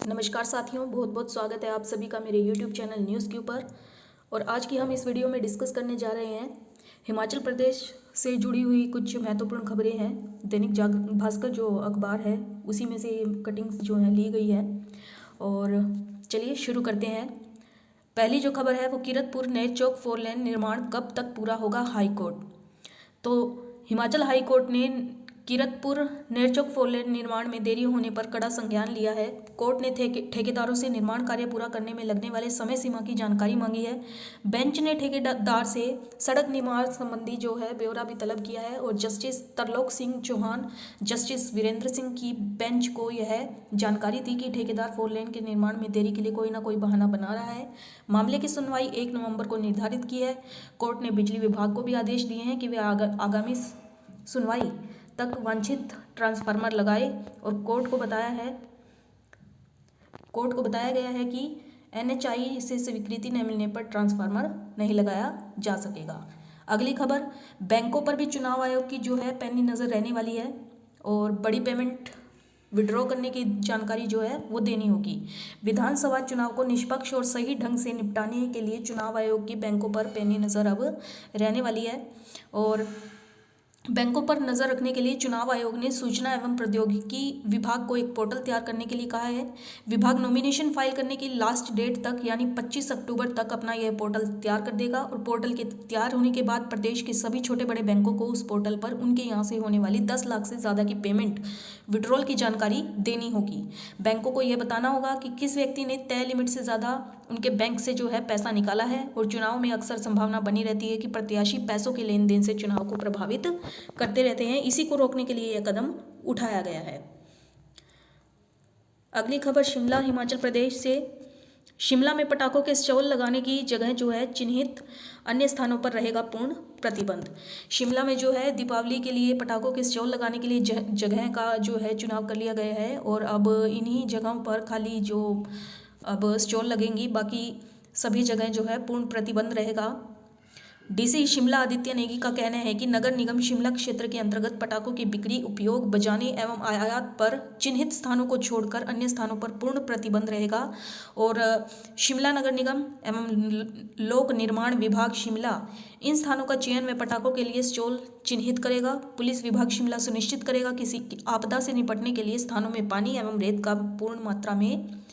नमस्कार साथियों, बहुत बहुत स्वागत है आप सभी का मेरे YouTube चैनल न्यूज़ क्यू पर। और आज की हम इस वीडियो में डिस्कस करने जा रहे हैं हिमाचल प्रदेश से जुड़ी हुई कुछ महत्वपूर्ण खबरें हैं। दैनिक भास्कर जो अखबार है उसी में से कटिंग्स जो हैं ली गई है। और चलिए शुरू करते हैं। पहली जो खबर है वो कीरतपुर नेर चौक 4 लेन निर्माण कब तक पूरा होगा, हाईकोर्ट। तो हिमाचल हाई कोर्ट ने कीरतपुर नेरचौक 4 लेन निर्माण में देरी होने पर कड़ा संज्ञान लिया है। कोर्ट ने ठेकेदारों से निर्माण कार्य पूरा करने में लगने वाले समय सीमा की जानकारी मांगी है। बेंच ने ठेकेदार से सड़क निर्माण संबंधी जो है ब्यौरा भी तलब किया है। और जस्टिस तरलोक सिंह चौहान, जस्टिस वीरेंद्र सिंह की बेंच को यह जानकारी दी कि ठेकेदार 4 लेन के निर्माण में देरी के लिए कोई ना कोई बहाना बना रहा है। मामले की सुनवाई 1 नवंबर को निर्धारित की है। कोर्ट ने बिजली विभाग को भी आदेश दिए हैं कि वे आगामी सुनवाई तक वांछित ट्रांसफार्मर लगाए। और कोर्ट को बताया गया है कि NHI से स्वीकृति न मिलने पर ट्रांसफार्मर नहीं लगाया जा सकेगा। अगली खबर, बैंकों पर भी चुनाव आयोग की जो है पैनी नज़र रहने वाली है। और बड़ी पेमेंट विड्रॉ करने की जानकारी जो है वो देनी होगी। विधानसभा चुनाव को निष्पक्ष और सही ढंग से निपटाने के लिए चुनाव आयोग की बैंकों पर पैनी नज़र अब रहने वाली है। और बैंकों पर नज़र रखने के लिए चुनाव आयोग ने सूचना एवं प्रौद्योगिकी विभाग को एक पोर्टल तैयार करने के लिए कहा है। विभाग नॉमिनेशन फाइल करने की लास्ट डेट तक यानी 25 अक्टूबर तक अपना यह पोर्टल तैयार कर देगा। और पोर्टल के तैयार होने के बाद प्रदेश के सभी छोटे बड़े बैंकों को उस पोर्टल पर उनके यहाँ से होने वाली 10 लाख से ज़्यादा की पेमेंट विड्रॉल की जानकारी देनी होगी। बैंकों को यह बताना होगा कि किस व्यक्ति ने तय लिमिट से ज़्यादा उनके बैंक से जो है पैसा निकाला है। और चुनाव में अक्सर संभावना बनी रहती है कि प्रत्याशी पैसों के लेन देन से चुनाव को प्रभावित करते रहते हैं। इसी को रोकने के लिए यह कदम उठाया गया है। अगली खबर शिमला हिमाचल प्रदेश से। शिमला में पटाखों के स्टॉल लगाने की जगह जो है चिन्हित, अन्य स्थानों पर रहेगा पूर्ण प्रतिबंध। शिमला में जो है दीपावली के लिए पटाखों के स्टॉल लगाने के लिए जगह का जो है चुनाव कर लिया गया है। और अब इन्हीं जगहों पर खाली जो अब स्टॉल लगेंगी, बाकी सभी जगह जो है पूर्ण प्रतिबंध रहेगा। डीसी शिमला आदित्य नेगी का कहना है कि नगर निगम शिमला क्षेत्र के अंतर्गत पटाखों की बिक्री, उपयोग, बजाने एवं आयात पर चिन्हित स्थानों को छोड़कर अन्य स्थानों पर पूर्ण प्रतिबंध रहेगा। और शिमला नगर निगम एवं लोक निर्माण विभाग शिमला इन स्थानों का चयन में पटाखों के लिए स्टॉल चिन्हित करेगा। पुलिस विभाग शिमला सुनिश्चित करेगा कि किसी आपदा से निपटने के लिए स्थानों में पानी एवं रेत का पूर्ण मात्रा में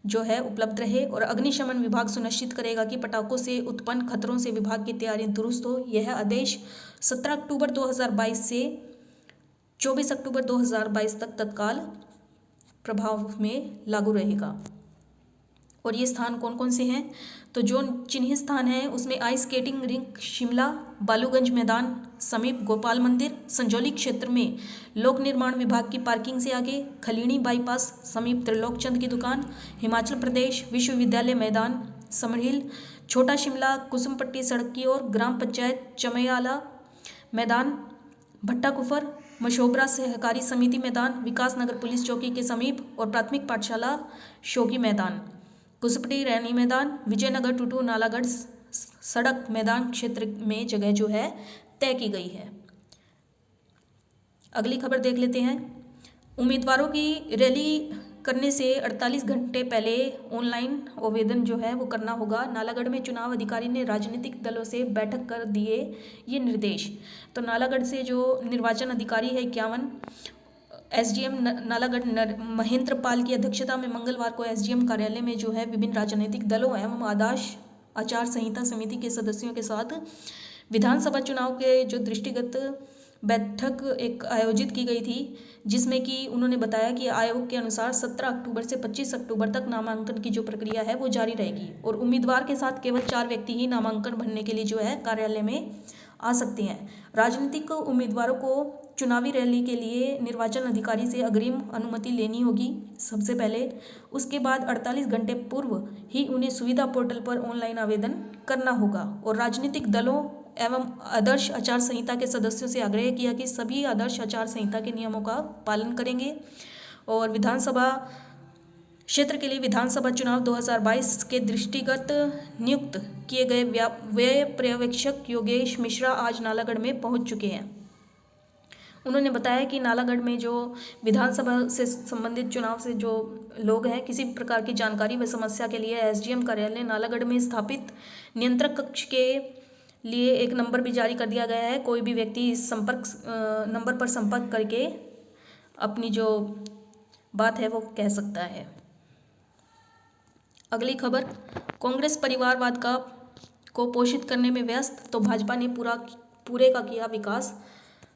जो है उपलब्ध रहे। और अग्निशमन विभाग सुनिश्चित करेगा कि पटाखों से उत्पन्न खतरों से विभाग की तैयारी दुरुस्त हो। यह आदेश 17 अक्टूबर 2022 से 24 अक्टूबर 2022 तक तत्काल प्रभाव में लागू रहेगा। और ये स्थान कौन कौन से हैं? तो जो चिन्हित स्थान हैं उसमें ice skating rink Shimla, Balooganj मैदान समीप गोपाल मंदिर, संजौली क्षेत्र में लोक निर्माण विभाग की पार्किंग से आगे, खलीणी बाईपास समीप त्रिलोकचंद की दुकान, हिमाचल प्रदेश विश्वविद्यालय मैदान समरहिल, छोटा शिमला कुसुमपट्टी सड़क की ओर, ग्राम पंचायत चमयाला मैदान, भट्टा कुफर, मशोबरा सहकारी समिति मैदान, विकास नगर पुलिस चौकी के समीप, और प्राथमिक पाठशाला शोकी मैदान, कुसुमपट्टी रैनी मैदान, विजयनगर टूटू नालागढ़ सड़क मैदान क्षेत्र में जगह जो है तय की गई है। अगली खबर देख लेते हैं। उम्मीदवारों की रैली करने से 48 घंटे पहले ऑनलाइन आवेदन जो है वो करना होगा। नालागढ़ में चुनाव अधिकारी ने राजनीतिक दलों से बैठक कर दिए ये निर्देश। तो नालागढ़ से जो निर्वाचन अधिकारी है 51 SDM नालागढ़ महेंद्र पाल की अध्यक्षता में मंगलवार को SDM कार्यालय में जो है विभिन्न राजनीतिक दलों एवं आदर्श आचार संहिता समिति के सदस्यों के साथ विधानसभा चुनाव के जो दृष्टिगत बैठक एक आयोजित की गई थी, जिसमें कि उन्होंने बताया कि आयोग के अनुसार 17 अक्टूबर से 25 अक्टूबर तक नामांकन की जो प्रक्रिया है वो जारी रहेगी। और उम्मीदवार के साथ केवल 4 व्यक्ति ही नामांकन भरने के लिए जो है कार्यालय में आ सकते हैं। राजनीतिक उम्मीदवारों को चुनावी रैली के लिए निर्वाचन अधिकारी से अग्रिम अनुमति लेनी होगी सबसे पहले। उसके बाद 48 घंटे पूर्व ही उन्हें सुविधा पोर्टल पर ऑनलाइन आवेदन करना होगा। और राजनीतिक दलों एवं आदर्श आचार संहिता के सदस्यों से आग्रह किया कि सभी आदर्श आचार संहिता के नियमों का पालन करेंगे। और विधानसभा क्षेत्र के लिए विधानसभा चुनाव 2022 के दृष्टिगत नियुक्त किए गए व्यय पर्यवेक्षक योगेश मिश्रा आज नालागढ़ में पहुंच चुके हैं। उन्होंने बताया कि नालागढ़ में जो विधानसभा से संबंधित चुनाव से जो लोग हैं, किसी भी प्रकार की जानकारी व समस्या के लिए एसडीएम कार्यालय नालागढ़ में स्थापित नियंत्रक कक्ष के लिए एक नंबर भी जारी कर दिया गया है। कोई भी व्यक्ति इस नंबर पर संपर्क करके अपनी जो बात है वो कह सकता है। अगली खबर, कांग्रेस परिवारवाद को पोषित करने में व्यस्त तो भाजपा ने पूरे का किया विकास।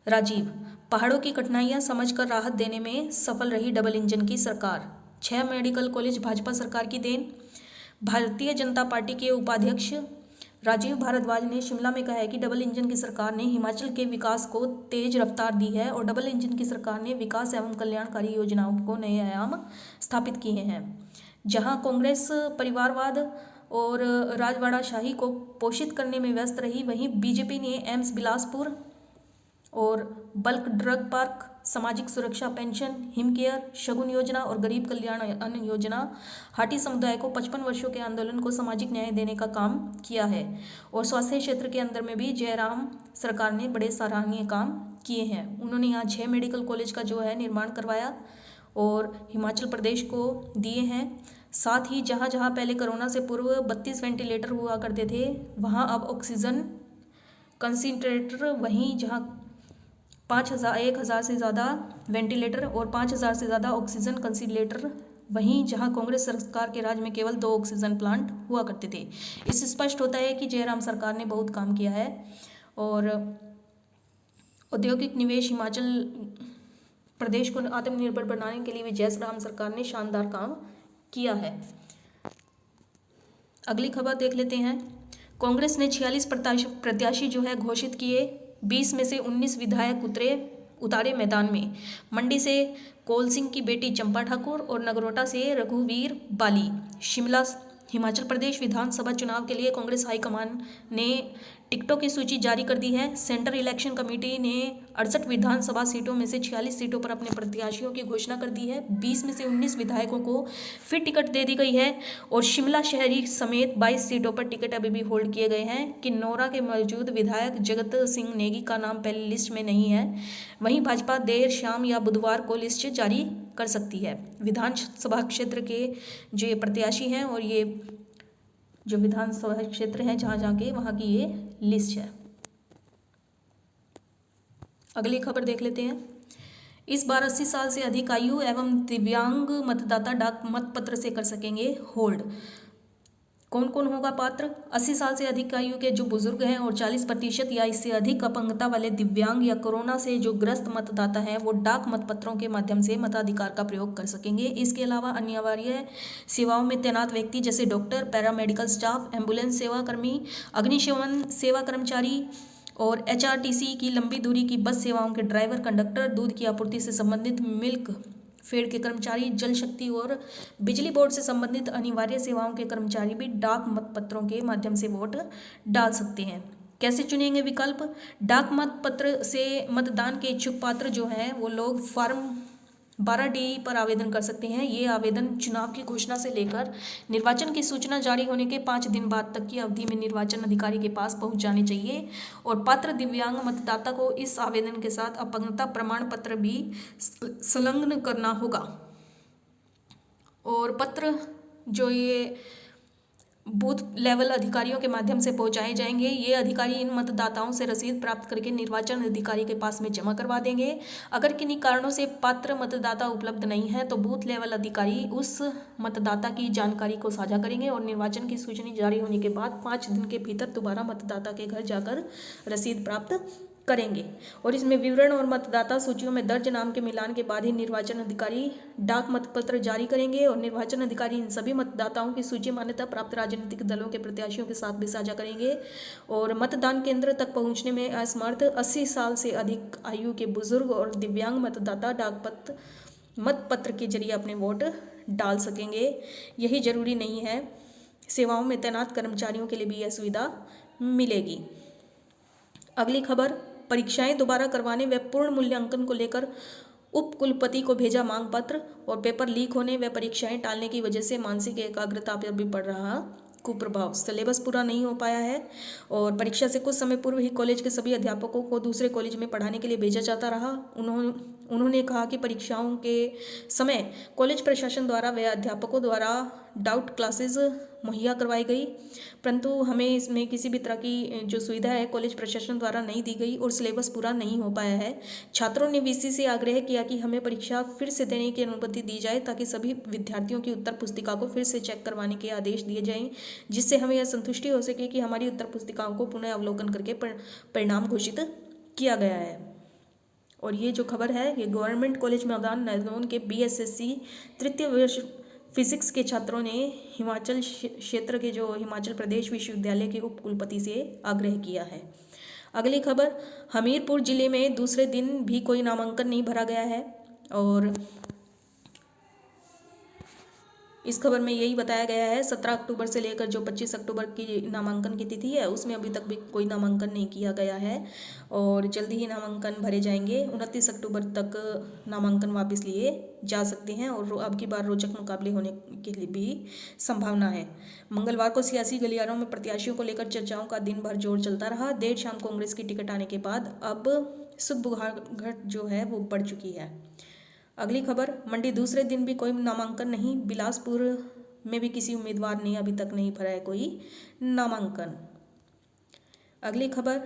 राजीव, पहाड़ों की कठिनाइयां समझकर राहत देने में सफल रही डबल इंजन की सरकार। 6 मेडिकल कॉलेज भाजपा सरकार की देन। भारतीय जनता पार्टी के उपाध्यक्ष राजीव भारद्वाज ने शिमला में कहा है कि डबल इंजन की सरकार ने हिमाचल के विकास को तेज रफ्तार दी है और डबल इंजन की सरकार ने विकास एवं कल्याणकारी योजनाओं को नए आयाम स्थापित किए हैं। जहां कांग्रेस परिवारवाद और राजवाड़ाशाही को पोषित करने में व्यस्त रही, वहीं बीजेपी ने एम्स बिलासपुर और बल्क ड्रग पार्क, सामाजिक सुरक्षा पेंशन, हिमकेयर, शगुन योजना और गरीब कल्याण अन्न योजना, हाटी समुदाय को 55 वर्षों के आंदोलन को सामाजिक न्याय देने का काम किया है। और स्वास्थ्य क्षेत्र के अंदर में भी जयराम सरकार ने बड़े सराहनीय काम किए हैं। उन्होंने यहाँ 6 मेडिकल कॉलेज का जो है निर्माण करवाया और हिमाचल प्रदेश को दिए हैं। साथ ही जहाँ जहाँ पहले कोरोना से पूर्व 32 वेंटिलेटर हुआ करते थे, वहाँ अब ऑक्सीजन कंसंट्रेटर, वहीं जहाँ 1,000 से ज़्यादा वेंटिलेटर और 5,000 से ज़्यादा ऑक्सीजन कंसंट्रेटर, वहीं जहां कांग्रेस सरकार के राज में केवल 2 ऑक्सीजन प्लांट हुआ करते थे। इससे स्पष्ट होता है कि जयराम सरकार ने बहुत काम किया है और औद्योगिक निवेश हिमाचल प्रदेश को आत्मनिर्भर बनाने के लिए भी जयराम सरकार ने शानदार काम किया है। अगली खबर देख लेते हैं। कांग्रेस ने 46 प्रत्याशी जो है घोषित किए। 20 में से 19 विधायक उतारे मैदान में। मंडी से कौल सिंह की बेटी चंपा ठाकुर और नगरोटा से रघुवीर बाली। शिमला हिमाचल प्रदेश विधानसभा चुनाव के लिए कांग्रेस हाईकमान ने टिकटों की सूची जारी कर दी है। सेंट्रल इलेक्शन कमेटी ने 68 विधानसभा सीटों में से 46 सीटों पर अपने प्रत्याशियों की घोषणा कर दी है। 20 में से 19 विधायकों को फिर टिकट दे दी गई है और शिमला शहरी समेत 22 सीटों पर टिकट अभी भी होल्ड किए गए हैं। किन्नौरा के मौजूद विधायक जगत सिंह नेगी का नाम पहली लिस्ट में नहीं है। वहीं भाजपा देर शाम या बुधवार को लिस्ट जारी कर सकती है। विधानसभा क्षेत्र के जो ये प्रत्याशी हैं और ये जो विधानसभा क्षेत्र हैं जहाँ जहाँ के, वहाँ की ये लिस्ट है। अगली खबर देख लेते हैं। इस बार 80 साल से अधिक आयु एवं दिव्यांग मतदाता डाक मतपत्र से कर सकेंगे होल्ड। कौन कौन होगा पात्र? 80 साल से अधिक आयु के जो बुजुर्ग हैं और 40% या इससे अधिक अपंगता वाले दिव्यांग या कोरोना से जो ग्रस्त मतदाता हैं वो डाक मतपत्रों के माध्यम से मताधिकार का प्रयोग कर सकेंगे। इसके अलावा अनिवार्य सेवाओं में तैनात व्यक्ति जैसे डॉक्टर, पैरामेडिकल स्टाफ, एम्बुलेंस सेवा कर्मी, अग्निशमन सेवा कर्मचारी और एचआरटीसी की लंबी दूरी की बस सेवाओं के ड्राइवर, कंडक्टर, दूध की आपूर्ति से संबंधित मिल्क फेड के कर्मचारी, जल शक्ति और बिजली बोर्ड से संबंधित अनिवार्य सेवाओं के कर्मचारी भी डाक मतपत्रों के माध्यम से वोट डाल सकते हैं। कैसे चुनेंगे विकल्प? डाक मतपत्र से मतदान के इच्छुक पात्र जो हैं वो लोग फॉर्म 12D पर आवेदन कर सकते हैं। ये आवेदन चुनाव की घोषणा से लेकर निर्वाचन की सूचना जारी होने के 5 दिन बाद तक की अवधि में निर्वाचन अधिकारी के पास पहुंच जाने चाहिए और पात्र दिव्यांग मतदाता को इस आवेदन के साथ अपंगता प्रमाण पत्र भी संलग्न करना होगा। और पत्र जो ये बूथ लेवल अधिकारियों के माध्यम से पहुंचाए जाएंगे। ये अधिकारी इन मतदाताओं से रसीद प्राप्त करके निर्वाचन अधिकारी के पास में जमा करवा देंगे। अगर किन्हीं कारणों से पात्र मतदाता उपलब्ध नहीं है तो बूथ लेवल अधिकारी उस मतदाता की जानकारी को साझा करेंगे और निर्वाचन की सूचना जारी होने के बाद 5 दिन के भीतर दोबारा मतदाता के घर जाकर रसीद प्राप्त करेंगे। और इसमें विवरण और मतदाता सूचियों में दर्ज नाम के मिलान के बाद ही निर्वाचन अधिकारी डाक मतपत्र जारी करेंगे और निर्वाचन अधिकारी इन सभी मतदाताओं की सूची मान्यता प्राप्त राजनीतिक दलों के प्रत्याशियों के साथ भी साझा करेंगे। और मतदान केंद्र तक पहुंचने में असमर्थ 80 साल से अधिक आयु के बुजुर्ग और दिव्यांग मतदाता मतपत्र के जरिए अपने वोट डाल सकेंगे। यही जरूरी नहीं है, सेवाओं में तैनात कर्मचारियों के लिए भी यह सुविधा मिलेगी। अगली खबर, परीक्षाएं दोबारा करवाने व पूर्ण मूल्यांकन को लेकर उप कुलपति को भेजा मांग पत्र और पेपर लीक होने व परीक्षाएं टालने की वजह से मानसिक एकाग्रता पर भी पड़ रहा कुप्रभाव, सिलेबस पूरा नहीं हो पाया है और परीक्षा से कुछ समय पूर्व ही कॉलेज के सभी अध्यापकों को दूसरे कॉलेज में पढ़ाने के लिए भेजा जाता रहा। उन्होंने कहा कि परीक्षाओं के समय कॉलेज प्रशासन द्वारा व अध्यापकों द्वारा डाउट क्लासेस मुहैया करवाई गई, परंतु हमें इसमें किसी भी तरह की जो सुविधा है कॉलेज प्रशासन द्वारा नहीं दी गई और सिलेबस पूरा नहीं हो पाया है। छात्रों ने वीसी से आग्रह किया कि हमें परीक्षा फिर से देने की अनुमति दी जाए ताकि सभी विद्यार्थियों की उत्तर पुस्तिका को फिर से चेक करवाने के आदेश दिए जाएं, जिससे हमें यह संतुष्टि हो सके कि हमारी उत्तर पुस्तिकाओं को पुनः अवलोकन करके परिणाम घोषित किया गया है। और ये जो खबर है ये गवर्नमेंट कॉलेज मैदान नैनोन के BSSC तृतीय वर्ष फिजिक्स के छात्रों ने हिमाचल क्षेत्र के जो हिमाचल प्रदेश विश्वविद्यालय के उप कुलपति से आग्रह किया है। अगली खबर, हमीरपुर जिले में दूसरे दिन भी कोई नामांकन नहीं भरा गया है और इस खबर में यही बताया गया है 17 अक्टूबर से लेकर जो 25 अक्टूबर की नामांकन की तिथि है उसमें अभी तक भी कोई नामांकन नहीं किया गया है और जल्दी ही नामांकन भरे जाएंगे। 29 अक्टूबर तक नामांकन वापस लिए जा सकते हैं और अब की बार रोचक मुकाबले होने के लिए भी संभावना है। मंगलवार को सियासी गलियारों में प्रत्याशियों को लेकर चर्चाओं का दिन भर जोर चलता रहा। देर शाम कांग्रेस की टिकट आने के बाद अब सुगबुगाहट जो है वो बढ़ चुकी है। अगली खबर, मंडी दूसरे दिन भी कोई नामांकन नहीं, बिलासपुर में भी किसी उम्मीदवार ने अभी तक नहीं भरा है कोई नामांकन। अगली खबर,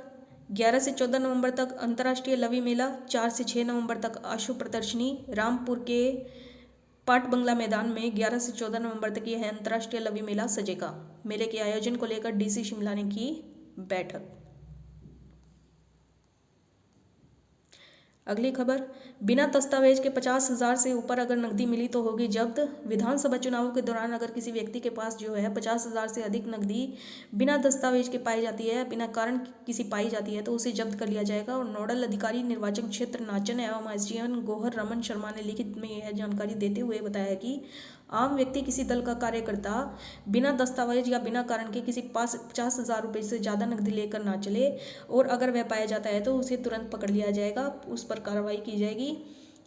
11 से 14 नवंबर तक अंतर्राष्ट्रीय लवी मेला, 4 से 6 नवंबर तक आशु प्रदर्शनी। रामपुर के पाट बंगला मैदान में 11 से 14 नवंबर तक यह अंतर्राष्ट्रीय लवी मेला सजेगा। मेले के आयोजन को लेकर DC शिमला ने की बैठक। अगली खबर, बिना दस्तावेज के 50,000 से ऊपर अगर नकदी मिली तो होगी जब्त। विधानसभा चुनावों के दौरान अगर किसी व्यक्ति के पास जो है 50,000 से अधिक नकदी बिना दस्तावेज के पाई जाती है, बिना कारण किसी पाई जाती है तो उसे जब्त कर लिया जाएगा। और नोडल अधिकारी निर्वाचन क्षेत्र नाचन एवं SDN गोहर रमन शर्मा ने लिखित में यह जानकारी देते हुए बताया कि आम व्यक्ति किसी दल का कार्यकर्ता बिना दस्तावेज या बिना कारण के किसी पास 50,000 रुपये से ज़्यादा नकदी लेकर ना चले और अगर वह पाया जाता है तो उसे तुरंत पकड़ लिया जाएगा, उस पर कार्रवाई की जाएगी।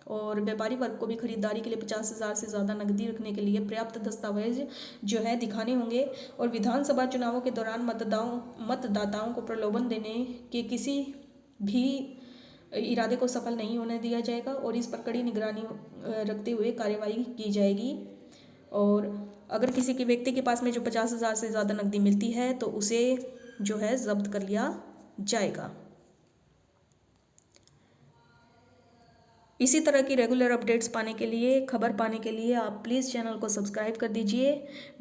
और व्यापारी वर्ग को भी खरीदारी के लिए 50,000 से ज़्यादा नकदी रखने के लिए पर्याप्त दस्तावेज जो है दिखाने होंगे। और विधानसभा चुनावों के दौरान मतदाताओं को प्रलोभन देने के किसी भी इरादे को सफल नहीं होने दिया जाएगा और इस पर कड़ी निगरानी रखते हुए कार्रवाई की जाएगी। और अगर किसी के व्यक्ति के पास में जो 50,000 से ज़्यादा नकदी मिलती है तो उसे जो है जब्त कर लिया जाएगा। इसी तरह की रेगुलर अपडेट्स पाने के लिए, खबर पाने के लिए आप प्लीज़ चैनल को सब्सक्राइब कर दीजिए।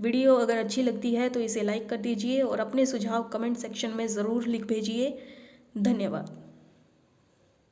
वीडियो अगर अच्छी लगती है तो इसे लाइक कर दीजिए और अपने सुझाव कमेंट सेक्शन में ज़रूर लिख भेजिए। धन्यवाद।